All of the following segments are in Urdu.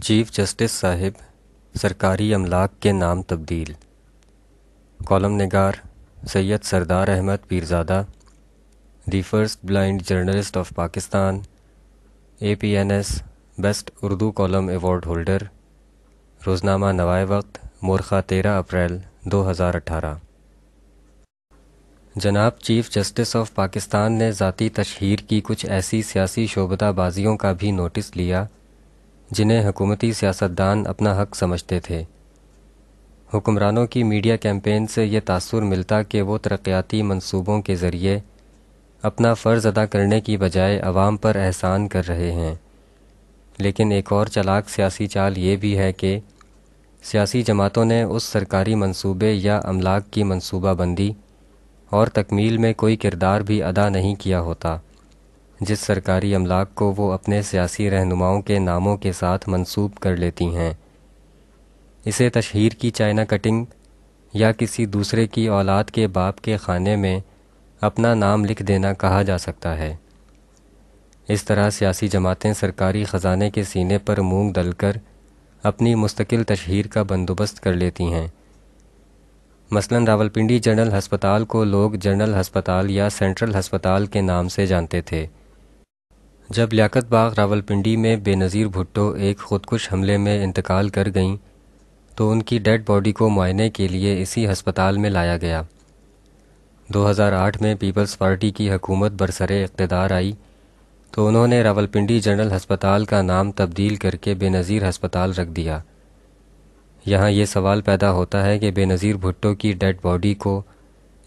چیف جسٹس صاحب سرکاری املاک کے نام تبدیل۔ کالم نگار Syed Sardar Ahmad Pirzada, the first blind journalist of Pakistan, APNS best Urdu column award holder, روزنامہ نوائے وقت، مورخہ 13 اپریل 2018۔ جناب چیف جسٹس آف پاکستان نے ذاتی تشہیر کی کچھ ایسی سیاسی شعبدہ بازیوں کا بھی نوٹس لیا جنہیں حکومتی سیاستدان اپنا حق سمجھتے تھے۔ حکمرانوں کی میڈیا کیمپین سے یہ تاثر ملتا کہ وہ ترقیاتی منصوبوں کے ذریعے اپنا فرض ادا کرنے کی بجائے عوام پر احسان کر رہے ہیں، لیکن ایک اور چالاک سیاسی چال یہ بھی ہے کہ سیاسی جماعتوں نے اس سرکاری منصوبے یا املاک کی منصوبہ بندی اور تکمیل میں کوئی کردار بھی ادا نہیں کیا ہوتا جس سرکاری املاک کو وہ اپنے سیاسی رہنماؤں کے ناموں کے ساتھ منسوب کر لیتی ہیں۔ اسے تشہیر کی چائنا کٹنگ یا کسی دوسرے کی اولاد کے باپ کے خانے میں اپنا نام لکھ دینا کہا جا سکتا ہے۔ اس طرح سیاسی جماعتیں سرکاری خزانے کے سینے پر مونگ ڈل کر اپنی مستقل تشہیر کا بندوبست کر لیتی ہیں۔ مثلاً راولپنڈی جنرل ہسپتال کو لوگ جنرل ہسپتال یا سینٹرل ہسپتال کے نام سے جانتے تھے۔ جب لیاقت باغ راولپنڈی میں بے نظیر بھٹو ایک خودکش حملے میں انتقال کر گئیں تو ان کی ڈیڈ باڈی کو معائنے کے لیے اسی ہسپتال میں لایا گیا۔ 2008 میں پیپلز پارٹی کی حکومت برسر اقتدار آئی تو انہوں نے راولپنڈی جنرل ہسپتال کا نام تبدیل کر کے بے نظیر ہسپتال رکھ دیا۔ یہاں یہ سوال پیدا ہوتا ہے کہ بے نظیر بھٹو کی ڈیڈ باڈی کو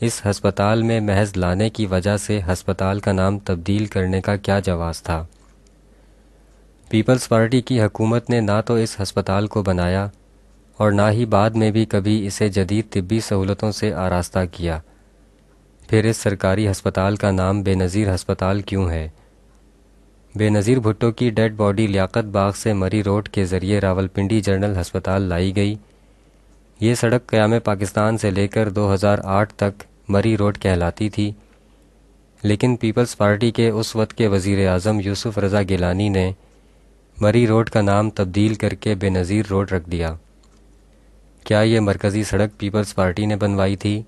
اس ہسپتال میں محض لانے کی وجہ سے ہسپتال کا نام تبدیل کرنے کا کیا جواز تھا؟ پیپلز پارٹی کی حکومت نے نہ تو اس ہسپتال کو بنایا اور نہ ہی بعد میں بھی کبھی اسے جدید طبی سہولتوں سے آراستہ کیا۔ پھر اس سرکاری ہسپتال کا نام بے نظیر ہسپتال کیوں ہے؟ بے نظیر بھٹو کی ڈیڈ باڈی لیاقت باغ سے مری روڈ کے ذریعے راولپنڈی جنرل ہسپتال لائی گئی۔ یہ سڑک قیام پاکستان سے لے کر 2008 تک مری روڈ کہلاتی تھی، لیکن پیپلز پارٹی کے اس وقت کے وزیر اعظم یوسف رضا گیلانی نے مری روڈ کا نام تبدیل کر کے بے نظیر روڈ رکھ دیا۔ کیا یہ مرکزی سڑک پیپلز پارٹی نے بنوائی تھی؟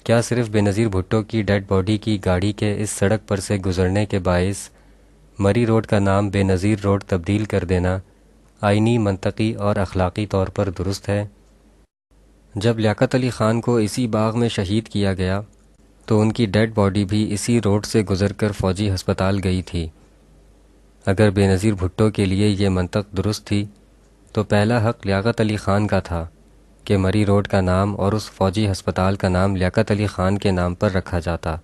کیا صرف بے نظیر بھٹو کی ڈیڈ باڈی کی گاڑی کے اس سڑک پر سے گزرنے کے باعث مری روڈ کا نام بے نظیر روڈ تبدیل کر دینا آئینی، منطقی اور اخلاقی طور پر درست ہے؟ جب لیاقت علی خان کو اسی باغ میں شہید کیا گیا تو ان کی ڈیڈ باڈی بھی اسی روڈ سے گزر کر فوجی ہسپتال گئی تھی۔ اگر بے نظیر بھٹو کے لیے یہ منطق درست تھی تو پہلا حق لیاقت علی خان کا تھا کہ مری روڈ کا نام اور اس فوجی ہسپتال کا نام لیاقت علی خان کے نام پر رکھا جاتا۔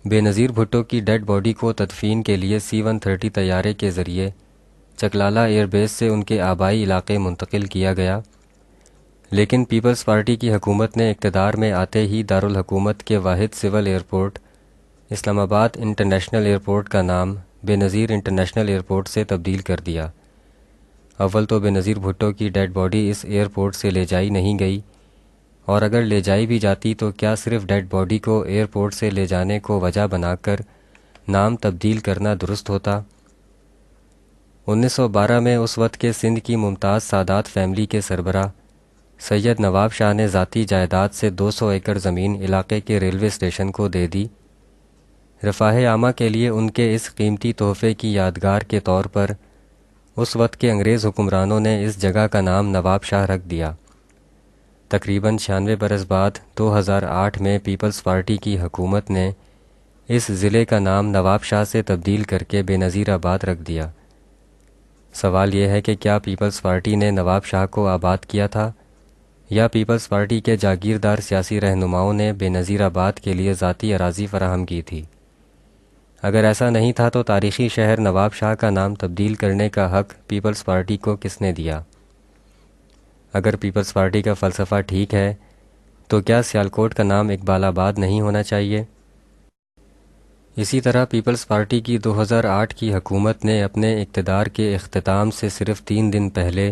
بے نظیر بھٹو کی ڈیڈ باڈی کو تدفین کے لیے C-130 طیارے کے ذریعے چکلالہ ایئر بیس سے ان کے آبائی علاقے منتقل کیا گیا، لیکن پیپلز پارٹی کی حکومت نے اقتدار میں آتے ہی دارالحکومت کے واحد سول ایئرپورٹ اسلام آباد انٹرنیشنل ایئرپورٹ کا نام بے نظیر انٹرنیشنل ایئرپورٹ سے تبدیل کر دیا۔ اول تو بے نظیر بھٹو کی ڈیڈ باڈی اس ایئرپورٹ سے لے جائی نہیں گئی، اور اگر لے جائی بھی جاتی تو کیا صرف ڈیڈ باڈی کو ایئرپورٹ سے لے جانے کو وجہ بنا کر نام تبدیل کرنا درست ہوتا؟ 1912 میں اس وقت کے سندھ کی ممتاز سادات فیملی کے سربراہ سید نواب شاہ نے ذاتی جائیداد سے 200 ایکڑ زمین علاقے کے ریلوے اسٹیشن کو دے دی۔ رفاہ عامہ کے لیے ان کے اس قیمتی تحفے کی یادگار کے طور پر اس وقت کے انگریز حکمرانوں نے اس جگہ کا نام نواب شاہ رکھ دیا۔ تقریباً 96 برس بعد 2008 میں پیپلز پارٹی کی حکومت نے اس ضلع کا نام نواب شاہ سے تبدیل کر کے بے نظیر آباد رکھ دیا۔ سوال یہ ہے کہ کیا پیپلز پارٹی نے نواب شاہ کو آباد کیا تھا یا پیپلز پارٹی کے جاگیردار سیاسی رہنماؤں نے بے نظیر آباد کے لیے ذاتی اراضی فراہم کی تھی؟ اگر ایسا نہیں تھا تو تاریخی شہر نواب شاہ کا نام تبدیل کرنے کا حق پیپلز پارٹی کو کس نے دیا؟ اگر پیپلز پارٹی کا فلسفہ ٹھیک ہے تو کیا سیالکوٹ کا نام اقبال آباد نہیں ہونا چاہیے؟ اسی طرح پیپلز پارٹی کی 2008 کی حکومت نے اپنے اقتدار کے اختتام سے صرف 3 دن پہلے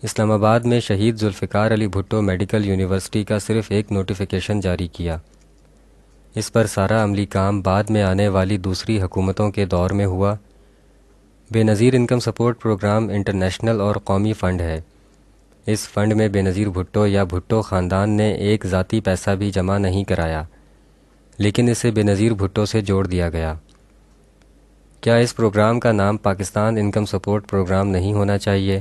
اسلام آباد میں شہید ذوالفقار علی بھٹو میڈیکل یونیورسٹی کا صرف ایک نوٹیفیکیشن جاری کیا۔ اس پر سارا عملی کام بعد میں آنے والی دوسری حکومتوں کے دور میں ہوا۔ بے نظیر انکم سپورٹ پروگرام انٹرنیشنل اور قومی فنڈ ہے۔ اس فنڈ میں بے نظیر بھٹو یا بھٹو خاندان نے ایک ذاتی پیسہ بھی جمع نہیں کرایا، لیکن اسے بے نظیر بھٹو سے جوڑ دیا گیا۔ کیا اس پروگرام کا نام پاکستان انکم سپورٹ پروگرام نہیں ہونا چاہیے؟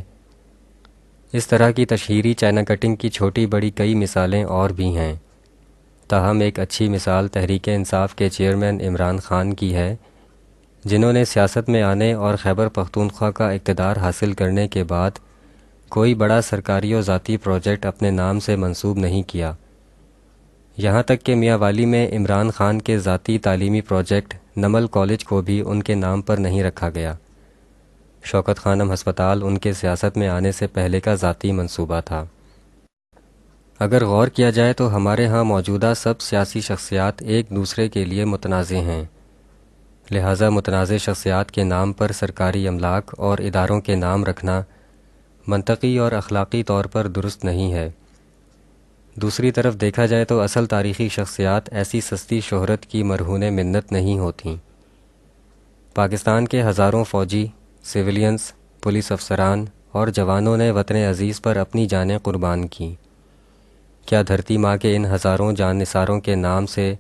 اس طرح کی تشہیری چائنا کٹنگ کی چھوٹی بڑی کئی مثالیں اور بھی ہیں، تاہم ایک اچھی مثال تحریک انصاف کے چیئرمین عمران خان کی ہے، جنہوں نے سیاست میں آنے اور خیبر پختونخوا کا اقتدار حاصل کرنے کے بعد کوئی بڑا سرکاری و ذاتی پروجیکٹ اپنے نام سے منسوب نہیں کیا، یہاں تک کہ میاں والی میں عمران خان کے ذاتی تعلیمی پروجیکٹ نمل کالج کو بھی ان کے نام پر نہیں رکھا گیا۔ شوکت خانم ہسپتال ان کے سیاست میں آنے سے پہلے کا ذاتی منصوبہ تھا۔ اگر غور کیا جائے تو ہمارے ہاں موجودہ سب سیاسی شخصیات ایک دوسرے کے لیے متنازع ہیں، لہٰذا متنازع شخصیات کے نام پر سرکاری املاک اور اداروں کے نام رکھنا منطقی اور اخلاقی طور پر درست نہیں ہے۔ دوسری طرف دیکھا جائے تو اصل تاریخی شخصیات ایسی سستی شہرت کی مرہون منت نہیں ہوتیں۔ پاکستان کے ہزاروں فوجی، سویلینز، پولیس افسران اور جوانوں نے وطن عزیز پر اپنی جانیں قربان کیں۔ کیا دھرتی ماں کے ان ہزاروں جان نثاروں کے نام سے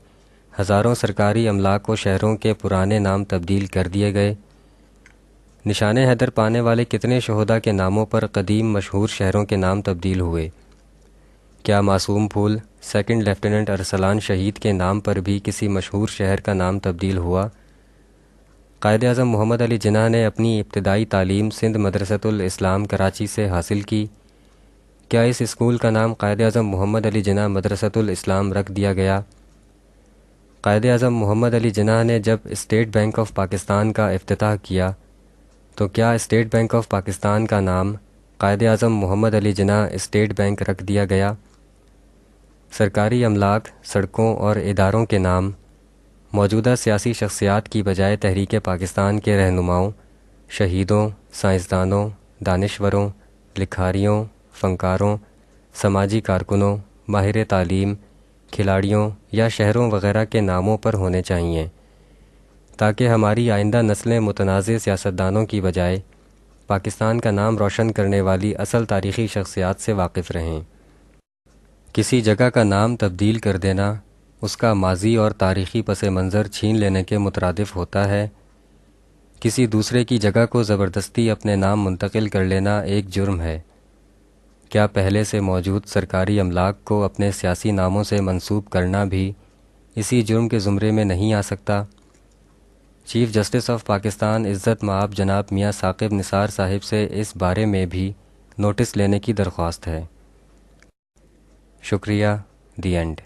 ہزاروں سرکاری املاک و شہروں کے پرانے نام تبدیل کر دیے گئے؟ نشان حیدر پانے والے کتنے شہداء کے ناموں پر قدیم مشہور شہروں کے نام تبدیل ہوئے؟ کیا معصوم پھول سیکنڈ لیفٹیننٹ ارسلان شہید کے نام پر بھی کسی مشہور شہر کا نام تبدیل ہوا؟ قائد اعظم محمد علی جناح نے اپنی ابتدائی تعلیم سندھ مدرسۃ الاسلام کراچی سے حاصل کی۔ کیا اس اسکول کا نام قائد اعظم محمد علی جناح مدرسۃ الاسلام رکھ دیا گیا؟ قائد اعظم محمد علی جناح نے جب اسٹیٹ بینک آف پاکستان کا افتتاح کیا تو کیا اسٹیٹ بینک آف پاکستان کا نام قائد اعظم محمد علی جناح اسٹیٹ بینک رکھ دیا گیا؟ سرکاری املاک، سڑکوں اور اداروں کے نام موجودہ سیاسی شخصیات کی بجائے تحریک پاکستان کے رہنماؤں، شہیدوں، سائنسدانوں، دانشوروں، لکھاریوں، فنکاروں، سماجی کارکنوں، ماہر تعلیم، کھلاڑیوں یا شہروں وغیرہ کے ناموں پر ہونے چاہئیں، تاکہ ہماری آئندہ نسلیں متنازع سیاستدانوں کی بجائے پاکستان کا نام روشن کرنے والی اصل تاریخی شخصیات سے واقف رہیں۔ کسی جگہ کا نام تبدیل کر دینا اس کا ماضی اور تاریخی پس منظر چھین لینے کے مترادف ہوتا ہے۔ کسی دوسرے کی جگہ کو زبردستی اپنے نام منتقل کر لینا ایک جرم ہے۔ کیا پہلے سے موجود سرکاری املاک کو اپنے سیاسی ناموں سے منسوب کرنا بھی اسی جرم کے زمرے میں نہیں آ سکتا؟ چیف جسٹس آف پاکستان عزت مآب جناب میاں ثاقب نثار صاحب سے اس بارے میں بھی نوٹس لینے کی درخواست ہے۔ شکریہ۔ The end.